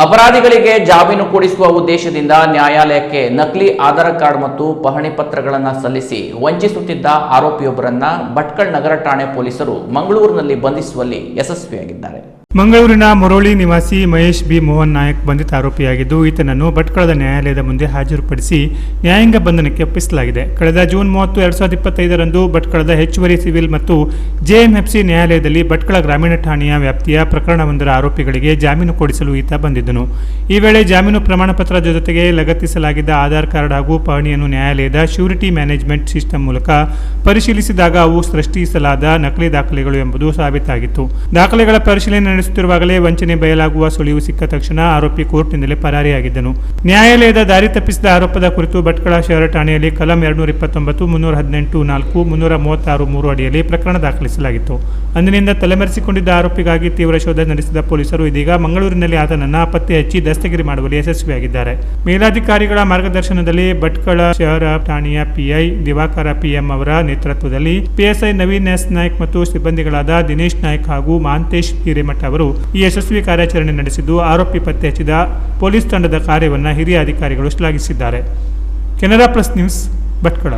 ಅಪರಾಧಿಗಳಿಗೆ ಜಾಮೀನು ಕೊಡಿಸುವ ಉದ್ದೇಶದಿಂದ ನ್ಯಾಯಾಲಯಕ್ಕೆ ನಕಲಿ ಆಧಾರ್ ಕಾರ್ಡ್ ಮತ್ತು ಪಹಣಿ ಪತ್ರಗಳನ್ನು ಸಲ್ಲಿಸಿ ವಂಚಿಸುತ್ತಿದ್ದ ಆರೋಪಿಯೊಬ್ಬರನ್ನ ಭಟ್ಕಳ ನಗರ ಠಾಣೆ ಪೊಲೀಸರು ಮಂಗಳೂರಿನಲ್ಲಿ ಬಂಧಿಸುವಲ್ಲಿ ಯಶಸ್ವಿಯಾಗಿದ್ದಾರೆ. ಮಂಗಳೂರಿನ ಮುರೋಳಿ ನಿವಾಸಿ ಮಹೇಶ್ ಬಿ ಮೋಹನ್ ನಾಯಕ್ ಬಂಧಿತ ಆರೋಪಿಯಾಗಿದ್ದು, ಈತನನ್ನು ಭಟ್ಕಳದ ನ್ಯಾಯಾಲಯದ ಮುಂದೆ ಹಾಜರುಪಡಿಸಿ ನ್ಯಾಯಾಂಗ ಬಂಧನಕ್ಕೆ ಒಪ್ಪಿಸಲಾಗಿದೆ. ಕಳೆದ ಜೂನ್ 30, 2025ರಂದು ಭಟ್ಕಳದ ಹೆಚ್ಚುವರಿ ಸಿವಿಲ್ ಮತ್ತು ಜೆಎಂಎಫ್ಸಿ ನ್ಯಾಯಾಲಯದಲ್ಲಿ ಭಟ್ಕಳ ಗ್ರಾಮೀಣ ಠಾಣೆಯ ವ್ಯಾಪ್ತಿಯ ಪ್ರಕರಣವೊಂದರ ಆರೋಪಿಗಳಿಗೆ ಜಾಮೀನು ಕೊಡಿಸಲು ಈತ ಬಂದಿದ್ದನು. ಈ ವೇಳೆ ಜಾಮೀನು ಪ್ರಮಾಣ ಪತ್ರ ಜೊತೆಗೆ ಲಗತ್ತಿಸಲಾಗಿದ್ದ ಆಧಾರ್ ಕಾರ್ಡ್ ಹಾಗೂ ಪಹಣಿಯನ್ನು ನ್ಯಾಯಾಲಯದ ಶ್ಯೂರಿಟಿ ಮ್ಯಾನೇಜ್ಮೆಂಟ್ ಸಿಸ್ಟಮ್ ಮೂಲಕ ಪರಿಶೀಲಿಸಿದಾಗ ಅವು ಸೃಷ್ಟಿಸಲಾದ ನಕಲಿ ದಾಖಲೆಗಳು ಎಂಬುದು ಸಾಬೀತಾಗಿತ್ತು. ದಾಖಲೆಗಳ ಪರಿಶೀಲನೆ ನಡೆಸುತ್ತಿರುವಾಗಲೇ ವಂಚನೆ ಬಯಲಾಗುವ ಸುಳಿವು ಸಿಕ್ಕ ತಕ್ಷಣ ಆರೋಪಿ ಕೋರ್ಟ್ನಿಂದಲೇ ಪರಾರಿಯಾಗಿದ್ದನು. ನ್ಯಾಯಾಲಯದ ದಾರಿ ತಪ್ಪಿಸಿದ ಆರೋಪದ ಕುರಿತು ಭಟ್ಕಳ ಶಹರ ಠಾಣೆಯಲ್ಲಿ ಕಲಂ 229, 318(4), 336(3) ಅಡಿಯಲ್ಲಿ ಪ್ರಕರಣ ದಾಖಲಿಸಲಾಗಿತ್ತು. ಅಂದಿನಿಂದ ತಲೆಮರೆಸಿಕೊಂಡಿದ್ದ ಆರೋಪಿಗಾಗಿ ತೀವ್ರ ಶೋಧ ನಡೆಸಿದ ಪೊಲೀಸರು ಇದೀಗ ಮಂಗಳೂರಿನಲ್ಲಿ ಆತನನ್ನು ಪತ್ತೆ ಹಚ್ಚಿ ದಸ್ತಗಿರಿ ಮಾಡುವಲ್ಲಿ ಯಶಸ್ವಿಯಾಗಿದ್ದಾರೆ. ಮೇಲಾಧಿಕಾರಿಗಳ ಮಾರ್ಗದರ್ಶನದಲ್ಲಿ ಭಟ್ಕಳ ಶಹರ ಠಾಣೆಯ ಪಿಐ ದಿವಾಕರ ಪಿಎಂ ಅವರ ನೇತೃತ್ವದಲ್ಲಿ ಪಿಎಸ್ಐ ನವೀನ್ ಎಸ್ ನಾಯ್ಕ್ ಮತ್ತು ಸಿಬ್ಬಂದಿಗಳಾದ ದಿನೇಶ್ ನಾಯ್ಕ್ ಹಾಗೂ ಮಹಾಂತೇಶ್ ಹಿರೇಮಠ ಅವರು ಈ ಯಶಸ್ವಿ ಕಾರ್ಯಾಚರಣೆ ನಡೆಸಿದ್ದು, ಆರೋಪಿ ಪತ್ತೆ ಹಚ್ಚಿದ ಪೊಲೀಸ್ ತಂಡದ ಕಾರ್ಯವನ್ನು ಹಿರಿಯ ಅಧಿಕಾರಿಗಳು ಶ್ಲಾಘಿಸಿದ್ದಾರೆ. Canara plus news, Bhatkal.